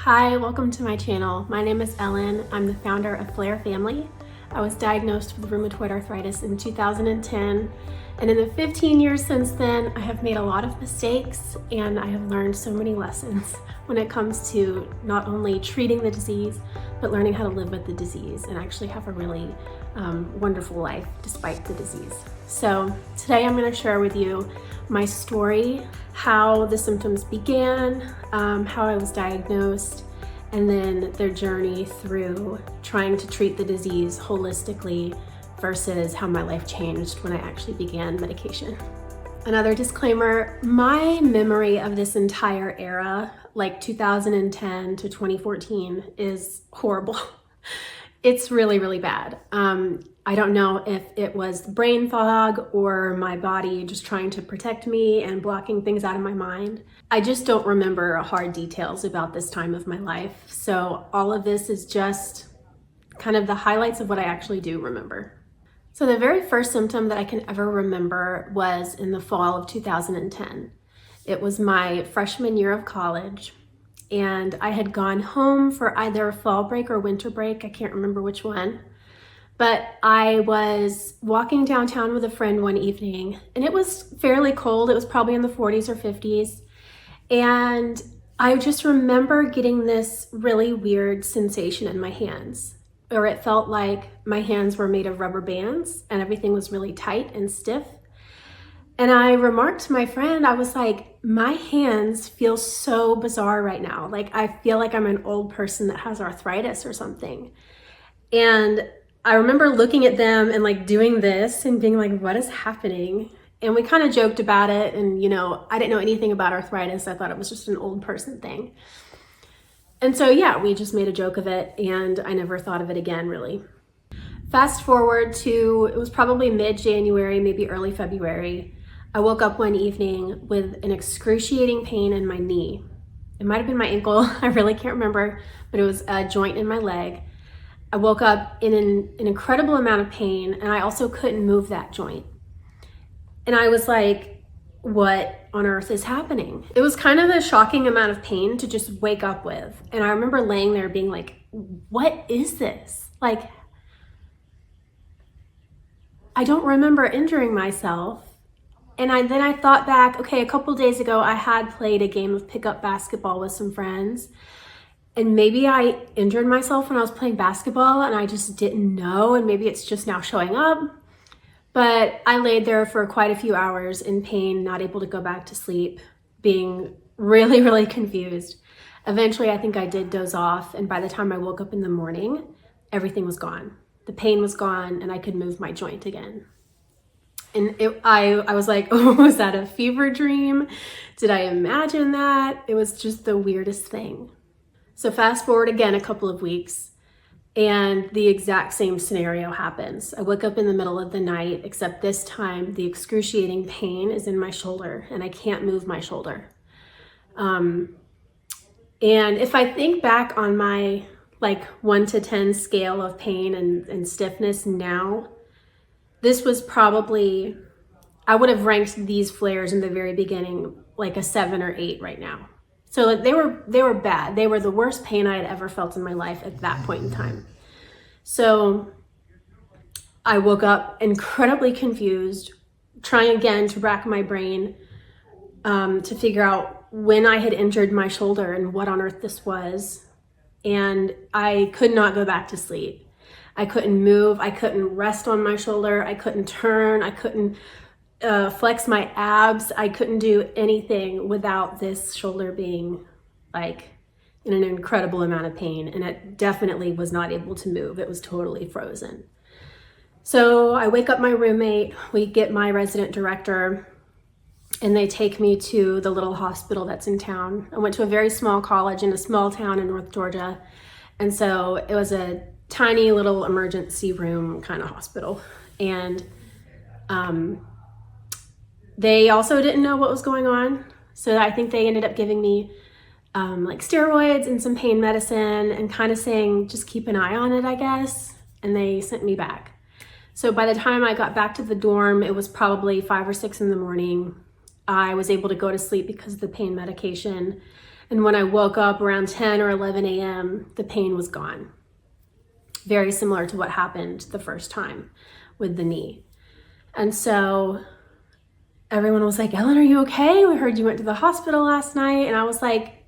Hi, welcome to my channel. My name is Ellen. I'm the founder of Flair Family. I was diagnosed with rheumatoid arthritis in 2010, and in the 15 years since then, I have made a lot of mistakes and I have learned so many lessons when it comes to not only treating the disease, but learning how to live with the disease and actually have a really wonderful life despite the disease. So today I'm going to share with you my story, how the symptoms began, how I was diagnosed, and then their journey through trying to treat the disease holistically versus how my life changed when I actually began medication. Another disclaimer, my memory of this entire era, like 2010 to 2014, is horrible. It's really, really bad. I don't know if it was brain fog or my body just trying to protect me and blocking things out of my mind. I just don't remember hard details about this time of my life. So all of this is just kind of the highlights of what I actually do remember. So the very first symptom that I can ever remember was in the fall of 2010. It was my freshman year of college, and I had gone home for either fall break or winter break. I can't remember which one. But I was walking downtown with a friend one evening, and it was fairly cold. It was probably in the 40s or 50s. And I just remember getting this really weird sensation in my hands, or it felt like my hands were made of rubber bands and everything was really tight and stiff. And I remarked to my friend, I was like, my hands feel so bizarre right now. Like I feel like I'm an old person that has arthritis or something. And I remember looking at them and like doing this and being like, what is happening? And we kind of joked about it. And you know, I didn't know anything about arthritis. I thought it was just an old person thing. And so yeah, we just made a joke of it and I never thought of it again, really. Fast forward to, it was probably mid-January, maybe early February. I woke up one evening with an excruciating pain in my knee. It might've been my ankle, I really can't remember, but it was a joint in my leg. I woke up in an incredible amount of pain, and I also couldn't move that joint. And I was like, what on earth is happening? It was kind of a shocking amount of pain to just wake up with. And I remember laying there being like, what is this? Like, I don't remember injuring myself. And then I thought back, okay, a couple days ago, I had played a game of pickup basketball with some friends. And maybe I injured myself when I was playing basketball and I just didn't know, and maybe it's just now showing up. But I laid there for quite a few hours in pain, not able to go back to sleep, being really, really confused. Eventually, I think I did doze off, and by the time I woke up in the morning, everything was gone. The pain was gone and I could move my joint again. And I was like, oh, was that a fever dream? Did I imagine that? It was just the weirdest thing. So fast forward again a couple of weeks and the exact same scenario happens. I wake up in the middle of the night, except this time the excruciating pain is in my shoulder and I can't move my shoulder. And if I think back on my like 1 to 10 scale of pain and stiffness now, this was probably, I would have ranked these flares in the very beginning like a 7 or 8 right now. So like they were bad. They were the worst pain I had ever felt in my life at that point in time. So I woke up incredibly confused, trying again to rack my brain to figure out when I had injured my shoulder and what on earth this was. And I could not go back to sleep. I couldn't move. I couldn't rest on my shoulder. I couldn't turn. I couldn't flex my abs. I couldn't do anything without this shoulder being like in an incredible amount of pain, and it definitely was not able to move. It was totally frozen. So I wake up my roommate, we get my resident director, and they take me to the little hospital that's in town. I went to a very small college in a small town in North Georgia, and so it was a tiny little emergency room kind of hospital. And they also didn't know what was going on. So I think they ended up giving me like steroids and some pain medicine and kind of saying, just keep an eye on it, I guess. And they sent me back. So by the time I got back to the dorm, it was probably 5 or 6 in the morning. I was able to go to sleep because of the pain medication. And when I woke up around 10 or 11 a.m., the pain was gone. Very similar to what happened the first time with the knee. And so everyone was like, Ellen, are you okay? We heard you went to the hospital last night. And I was like,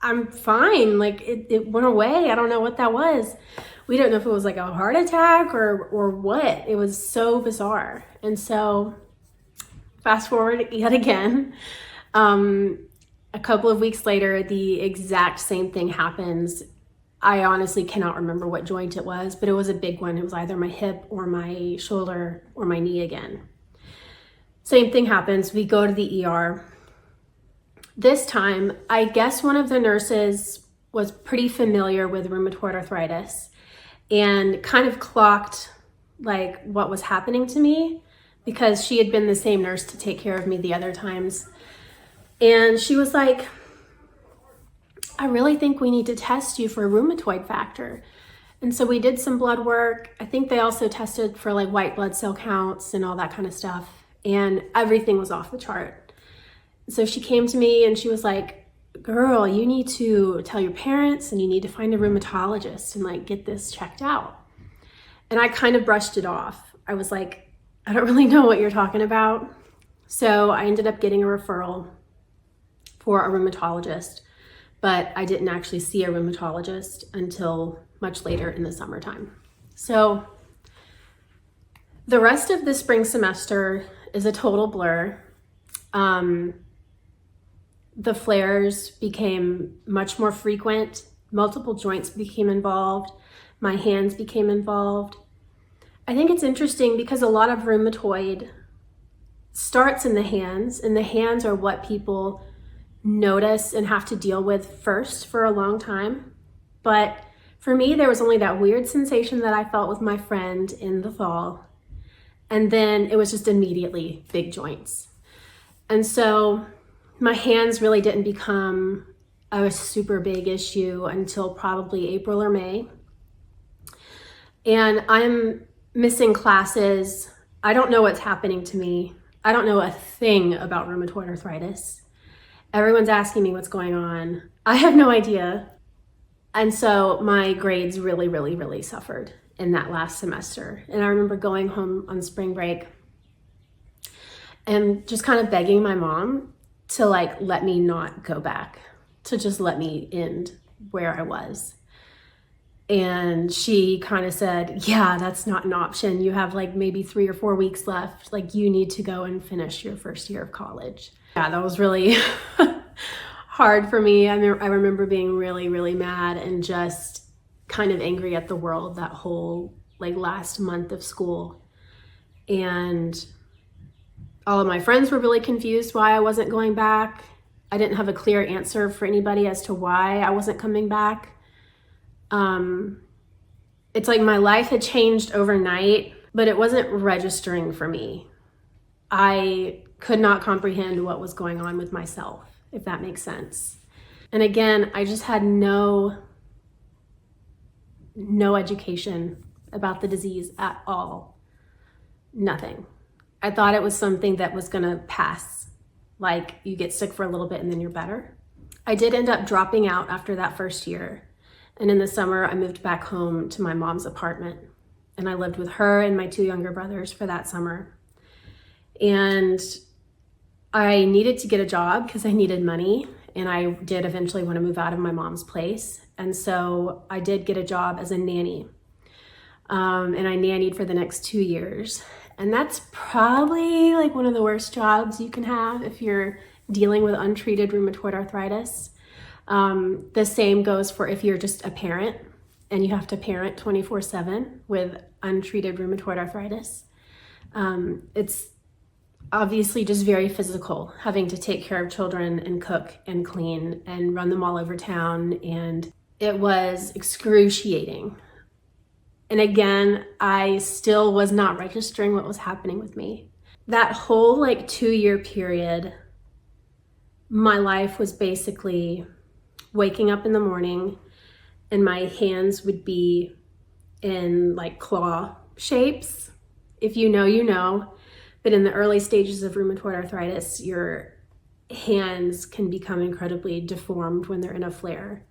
I'm fine. Like it went away. I don't know what that was. We don't know if it was like a heart attack or what. It was so bizarre. And so fast forward yet again, a couple of weeks later, the exact same thing happens. I honestly cannot remember what joint it was, but it was a big one. It was either my hip or my shoulder or my knee again. Same thing happens. We go to the ER. This time, I guess one of the nurses was pretty familiar with rheumatoid arthritis and kind of clocked like what was happening to me, because she had been the same nurse to take care of me the other times. And she was like, I really think we need to test you for a rheumatoid factor. And so we did some blood work. I think they also tested for like white blood cell counts and all that kind of stuff. And everything was off the chart. So she came to me and she was like, girl, you need to tell your parents and you need to find a rheumatologist and like get this checked out. And I kind of brushed it off. I was like, I don't really know what you're talking about. So I ended up getting a referral for a rheumatologist, but I didn't actually see a rheumatologist until much later in the summertime. So the rest of the spring semester is a total blur. The flares became much more frequent. Multiple joints became involved. My hands became involved. I think it's interesting because a lot of rheumatoid starts in the hands, and the hands are what people notice and have to deal with first for a long time. But for me, there was only that weird sensation that I felt with my friend in the fall. And then it was just immediately big joints. And so my hands really didn't become a super big issue until probably April or May. And I'm missing classes. I don't know what's happening to me. I don't know a thing about rheumatoid arthritis. Everyone's asking me what's going on. I have no idea. And so my grades really suffered in that last semester. And I remember going home on spring break and just kind of begging my mom to like let me not go back, to just let me end where I was. And she kind of said, yeah, that's not an option. You have like maybe 3 or 4 weeks left. Like you need to go and finish your first year of college. Yeah, that was really hard for me. I remember being really mad and just kind of angry at the world that whole like last month of school. And all of my friends were really confused why I wasn't going back. I didn't have a clear answer for anybody as to why I wasn't coming back. It's like my life had changed overnight, but it wasn't registering for me. I could not comprehend what was going on with myself, if that makes sense. And again, I just had no education about the disease at all. Nothing. I thought it was something that was gonna pass. Like you get sick for a little bit and then you're better. I did end up dropping out after that first year. And in the summer, I moved back home to my mom's apartment. And I lived with her and my 2 younger brothers for that summer. And I needed to get a job because I needed money. And I did eventually want to move out of my mom's place. And so I did get a job as a nanny. And I nannied for the next 2 years. And that's probably like one of the worst jobs you can have if you're dealing with untreated rheumatoid arthritis. The same goes for if you're just a parent and you have to parent 24/7 with untreated rheumatoid arthritis. It's obviously just very physical, having to take care of children and cook and clean and run them all over town. And it was excruciating. And again, I still was not registering what was happening with me. That whole like 2-year period, my life was basically waking up in the morning and my hands would be in like claw shapes. If you know, you know. But in the early stages of rheumatoid arthritis, your hands can become incredibly deformed when they're in a flare.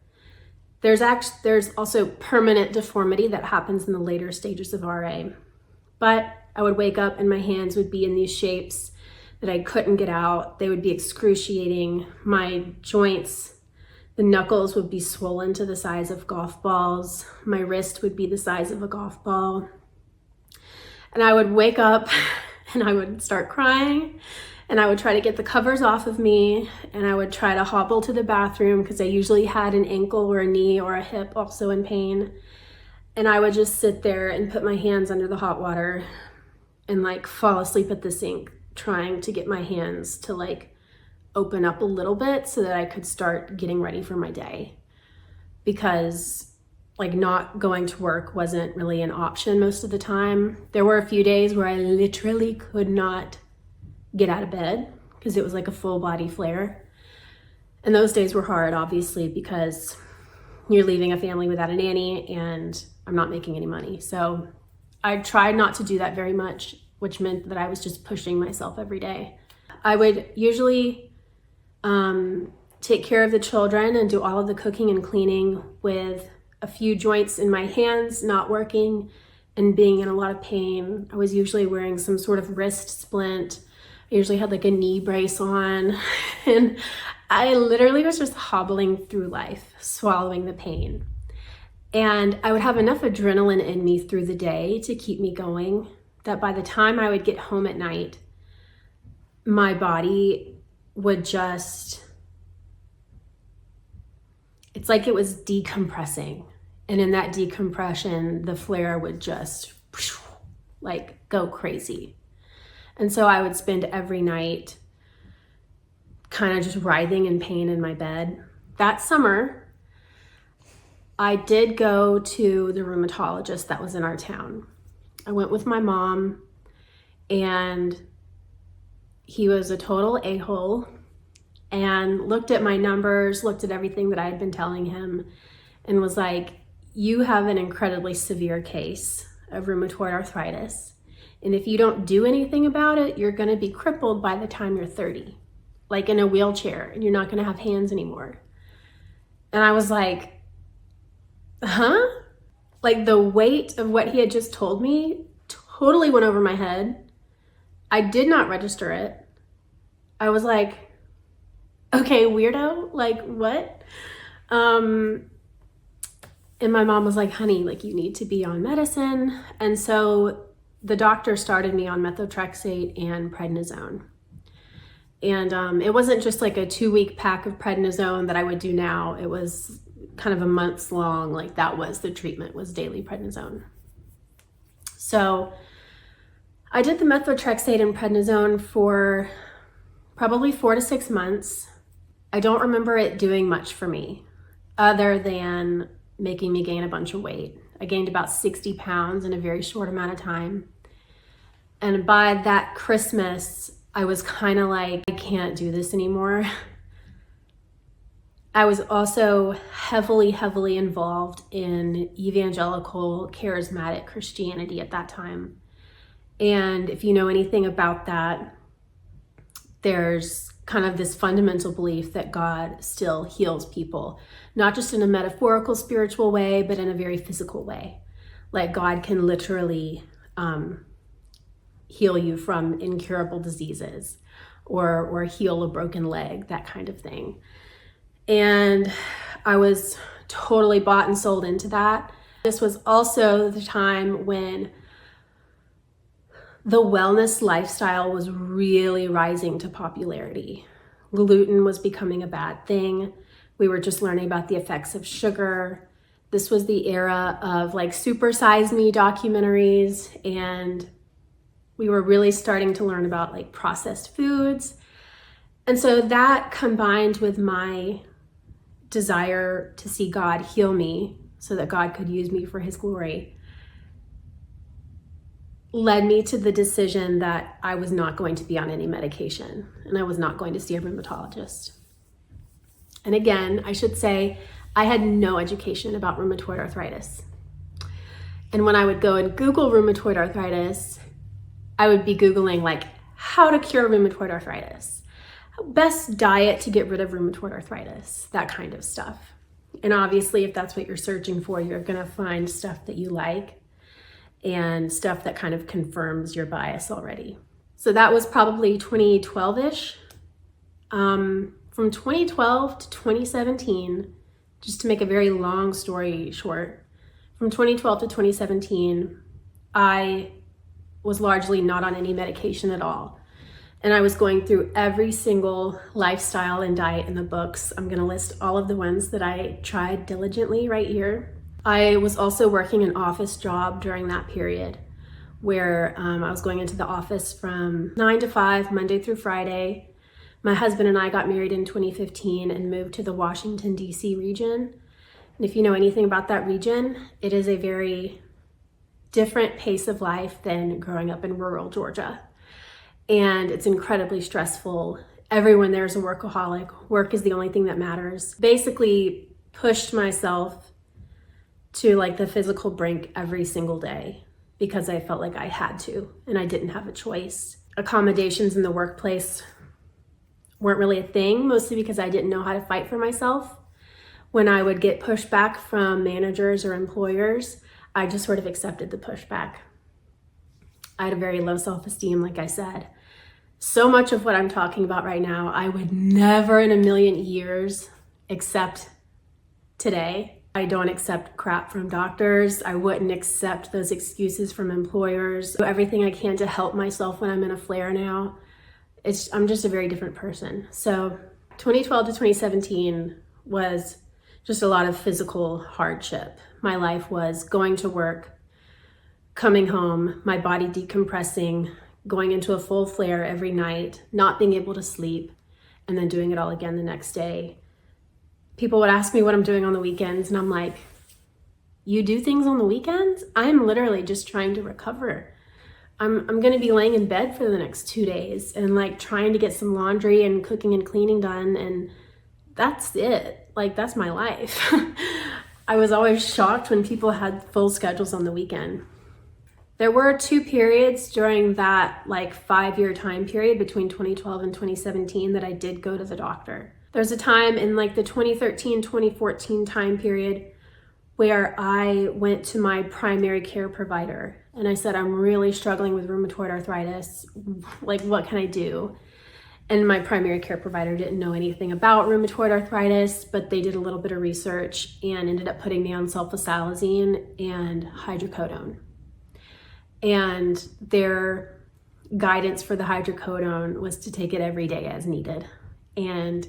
There's also permanent deformity that happens in the later stages of RA. But I would wake up and my hands would be in these shapes that I couldn't get out. They would be excruciating. My joints, the knuckles would be swollen to the size of golf balls. My wrist would be the size of a golf ball. And I would wake up and I would start crying, and I would try to get the covers off of me, and I would try to hobble to the bathroom because I usually had an ankle or a knee or a hip also in pain. And I would just sit there and put my hands under the hot water and like fall asleep at the sink, trying to get my hands to like open up a little bit so that I could start getting ready for my day. Because like not going to work wasn't really an option most of the time. There were a few days where I literally could not get out of bed because it was like a full body flare. And those days were hard, obviously, because you're leaving a family without a nanny and I'm not making any money. So I tried not to do that very much, which meant that I was just pushing myself every day. I would usually take care of the children and do all of the cooking and cleaning with a few joints in my hands not working and being in a lot of pain. I was usually wearing some sort of wrist splint. I usually had like a knee brace on, and I literally was just hobbling through life, swallowing the pain. And I would have enough adrenaline in me through the day to keep me going that by the time I would get home at night, my body would just, it's like it was decompressing. And in that decompression, the flare would just like go crazy. And so I would spend every night kind of just writhing in pain in my bed. That summer, I did go to the rheumatologist that was in our town. I went with my mom, and he was a total a-hole and looked at my numbers, looked at everything that I had been telling him, and was like, you have an incredibly severe case of rheumatoid arthritis. And if you don't do anything about it, you're gonna be crippled by the time you're 30, like in a wheelchair, and you're not gonna have hands anymore. And I was like, huh? Like the weight of what he had just told me totally went over my head. I did not register it. I was like, okay, weirdo, like what? And my mom was like, honey, like you need to be on medicine. And so the doctor started me on methotrexate and prednisone. And it wasn't just like a 2-week pack of prednisone that I would do now. It was kind of a months long, like that was the treatment, was daily prednisone. So I did the methotrexate and prednisone for probably 4 to 6 months. I don't remember it doing much for me other than making me gain a bunch of weight. I gained about 60 pounds in a very short amount of time. And by that Christmas, I was kind of like, I can't do this anymore. I was also heavily involved in evangelical charismatic Christianity at that time. And if you know anything about that, there's kind of this fundamental belief that God still heals people, not just in a metaphorical spiritual way, but in a very physical way. Like God can literally heal you from incurable diseases or heal a broken leg, that kind of thing. And I was totally bought and sold into that. This was also the time when the wellness lifestyle was really rising to popularity. Gluten was becoming a bad thing. We were just learning about the effects of sugar. This was the era of like Super Size Me documentaries, and we were really starting to learn about like processed foods. And so that combined with my desire to see God heal me so that God could use me for his glory led me to the decision that I was not going to be on any medication and I was not going to see a rheumatologist. And again, I should say, I had no education about rheumatoid arthritis. And when I would go and Google rheumatoid arthritis, I would be Googling like how to cure rheumatoid arthritis, best diet to get rid of rheumatoid arthritis, that kind of stuff. And obviously, if that's what you're searching for, you're gonna find stuff that you like and stuff that kind of confirms your bias already. So that was probably 2012-ish. From 2012 to 2017, just to make a very long story short, from 2012 to 2017, I was largely not on any medication at all. And I was going through every single lifestyle and diet in the books. I'm gonna list all of the ones that I tried diligently right here. I was also working an office job during that period where I was going into the office from 9 to 5, Monday through Friday. My husband and I got married in 2015 and moved to the Washington, D.C. region. And if you know anything about that region, it is a very different pace of life than growing up in rural Georgia. And it's incredibly stressful. Everyone there is a workaholic. Work is the only thing that matters. Basically pushed myself to like the physical brink every single day because I felt like I had to and I didn't have a choice. Accommodations in the workplace weren't really a thing, mostly because I didn't know how to fight for myself. When I would get pushback from managers or employers, I just sort of accepted the pushback. I had a very low self-esteem, like I said. So much of what I'm talking about right now, I would never in a million years accept today. I don't accept crap from doctors. I wouldn't accept those excuses from employers. Do everything I can to help myself when I'm in a flare now. I'm just a very different person. So 2012 to 2017 was just a lot of physical hardship. My life was going to work, coming home, my body decompressing, going into a full flare every night, not being able to sleep, and then doing it all again the next day. People would ask me what I'm doing on the weekends, and I'm like, you do things on the weekends? I'm literally just trying to recover. I'm gonna be laying in bed for the next 2 days and like trying to get some laundry and cooking and cleaning done, and that's it. Like, that's my life. I was always shocked when people had full schedules on the weekend. There were 2 periods during that like 5-year time period between 2012 and 2017 that I did go to the doctor. There's a time in like the 2013, 2014 time period where I went to my primary care provider and I said, I'm really struggling with rheumatoid arthritis. Like, what can I do? And my primary care provider didn't know anything about rheumatoid arthritis, but they did a little bit of research and ended up putting me on sulfasalazine and hydrocodone. And their guidance for the hydrocodone was to take it every day as needed. And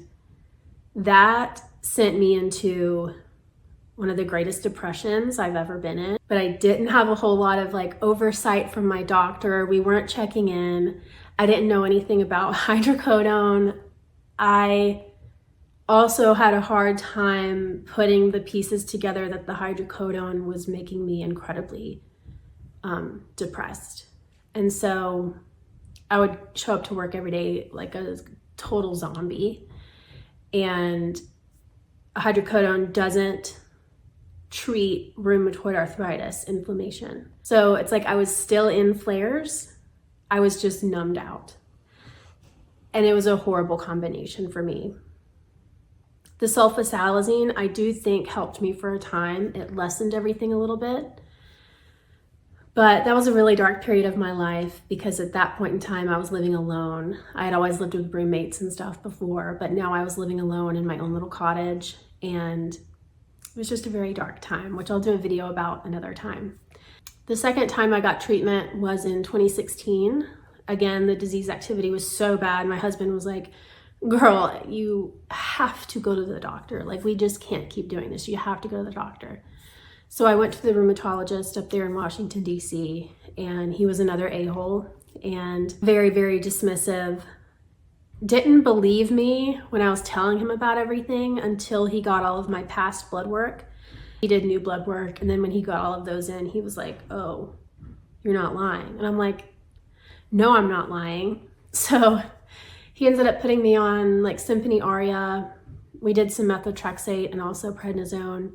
that sent me into one of the greatest depressions I've ever been in. But I didn't have a whole lot of like oversight from my doctor. We weren't checking in. I didn't know anything about hydrocodone. I also had a hard time putting the pieces together that the hydrocodone was making me incredibly depressed. And so I would show up to work every day like a total zombie. And hydrocodone doesn't treat rheumatoid arthritis inflammation. So it's like I was still in flares. I was just numbed out. And it was a horrible combination for me. The sulfasalazine, I do think, helped me for a time. It lessened everything a little bit. But that was a really dark period of my life because at that point in time, I was living alone. I had always lived with roommates and stuff before, but now I was living alone in my own little cottage, and it was just a very dark time, which I'll do a video about another time. The second time I got treatment was in 2016. Again, the disease activity was so bad. My husband was like, girl, you have to go to the doctor. Like, we just can't keep doing this. You have to go to the doctor. So I went to the rheumatologist up there in Washington, D.C., and he was another a-hole and very, very dismissive. Didn't believe me when I was telling him about everything until he got all of my past blood work. He did new blood work, and then when he got all of those in, he was like, oh, you're not lying. And I'm like, no, I'm not lying. So he ended up putting me on like Symphony Aria. We did some methotrexate and also prednisone.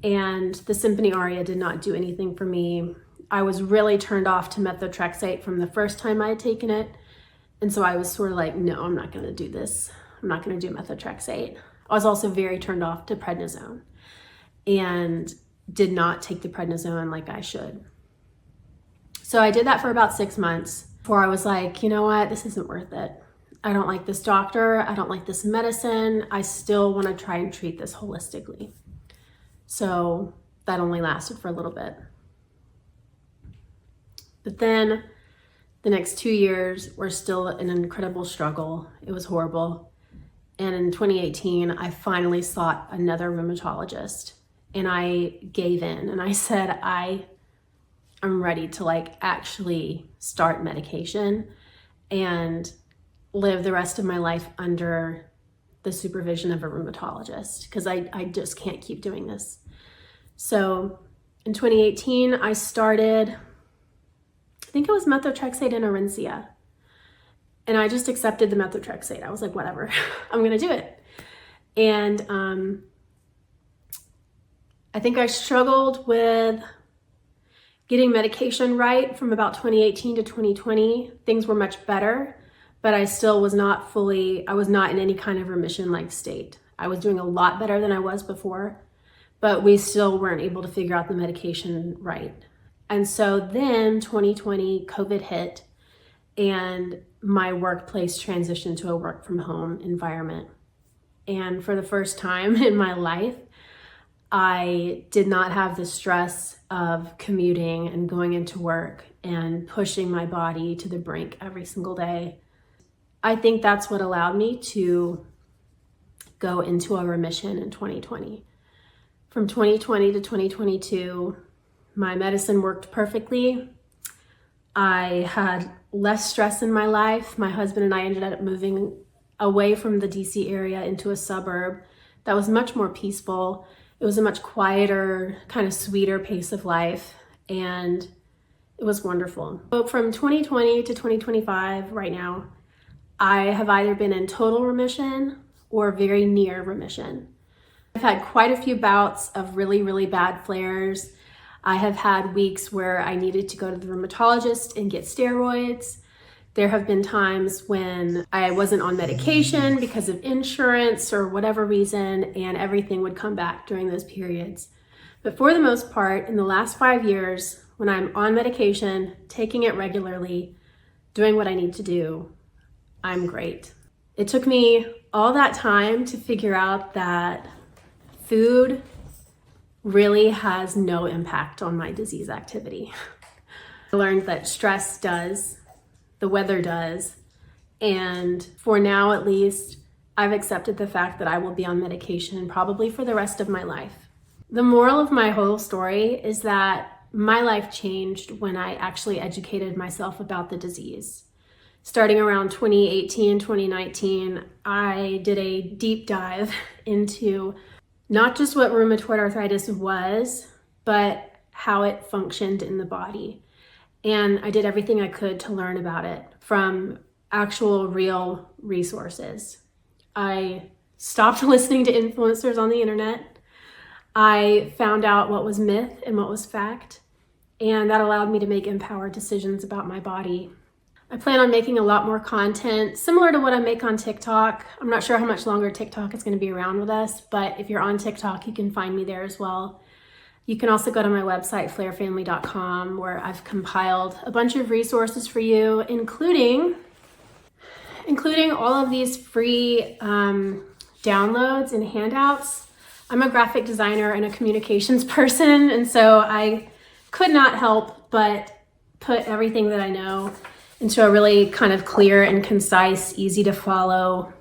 And the Symphony Aria did not do anything for me. I was really turned off to methotrexate from the first time I had taken it. And so I was sort of like, no, I'm not gonna do this. I'm not gonna do methotrexate. I was also very turned off to prednisone and did not take the prednisone like I should. So I did that for about 6 months before I was like, you know what, this isn't worth it. I don't like this doctor. I don't like this medicine. I still want to try and treat this holistically. So that only lasted for a little bit. But then the next 2 years were still an incredible struggle. It was horrible. And in 2018, I finally sought another rheumatologist and I gave in and I said, I'm ready to like actually start medication and live the rest of my life under the supervision of a rheumatologist because I just can't keep doing this. So in 2018, I started, I think it was methotrexate and Orencia. And I just accepted the methotrexate. I was like, whatever, I'm gonna do it. And I think I struggled with getting medication right from about 2018 to 2020. Things were much better, but I still was not I was not in any kind of remission-like state. I was doing a lot better than I was before, but we still weren't able to figure out the medication right. And so then 2020, COVID hit, and my workplace transitioned to a work from home environment. And for the first time in my life, I did not have the stress of commuting and going into work and pushing my body to the brink every single day. I think that's what allowed me to go into a remission in 2020. From 2020 to 2022, my medicine worked perfectly. I had less stress in my life. My husband and I ended up moving away from the DC area into a suburb that was much more peaceful. It was a much quieter, kind of sweeter pace of life, and it was wonderful. So from 2020 to 2025, right now, I have either been in total remission or very near remission. I've had quite a few bouts of really, really bad flares. I have had weeks where I needed to go to the rheumatologist and get steroids. There have been times when I wasn't on medication because of insurance or whatever reason, and everything would come back during those periods. But for the most part, in the last 5 years, when I'm on medication, taking it regularly, doing what I need to do, I'm great. It took me all that time to figure out that food really has no impact on my disease activity. I learned that stress does, the weather does, and for now at least, I've accepted the fact that I will be on medication probably for the rest of my life. The moral of my whole story is that my life changed when I actually educated myself about the disease. Starting around 2018, 2019, I did a deep dive into not just what rheumatoid arthritis was, but how it functioned in the body. And I did everything I could to learn about it from actual real resources. I stopped listening to influencers on the internet. I found out what was myth and what was fact, and that allowed me to make empowered decisions about my body. I plan on making a lot more content similar to what I make on TikTok. I'm not sure how much longer TikTok is going to be around with us, but if you're on TikTok, you can find me there as well. You can also go to my website, flairfamily.com, where I've compiled a bunch of resources for you, including all of these free downloads and handouts. I'm a graphic designer and a communications person, and so I could not help but put everything that I know into a really kind of clear and concise, easy to follow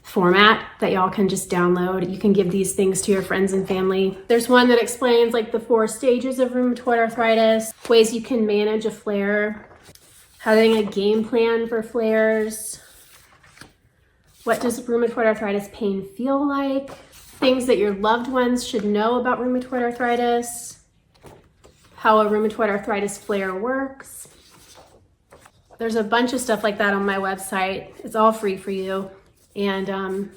format that y'all can just download. You can give these things to your friends and family. There's one that explains like the 4 stages of rheumatoid arthritis, ways you can manage a flare, having a game plan for flares, what does rheumatoid arthritis pain feel like, things that your loved ones should know about rheumatoid arthritis, how a rheumatoid arthritis flare works. There's a bunch of stuff like that on my website. It's all free for you. And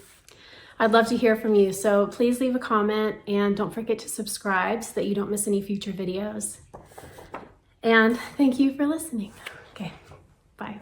I'd love to hear from you. So please leave a comment and don't forget to subscribe so that you don't miss any future videos. And thank you for listening. Okay, bye.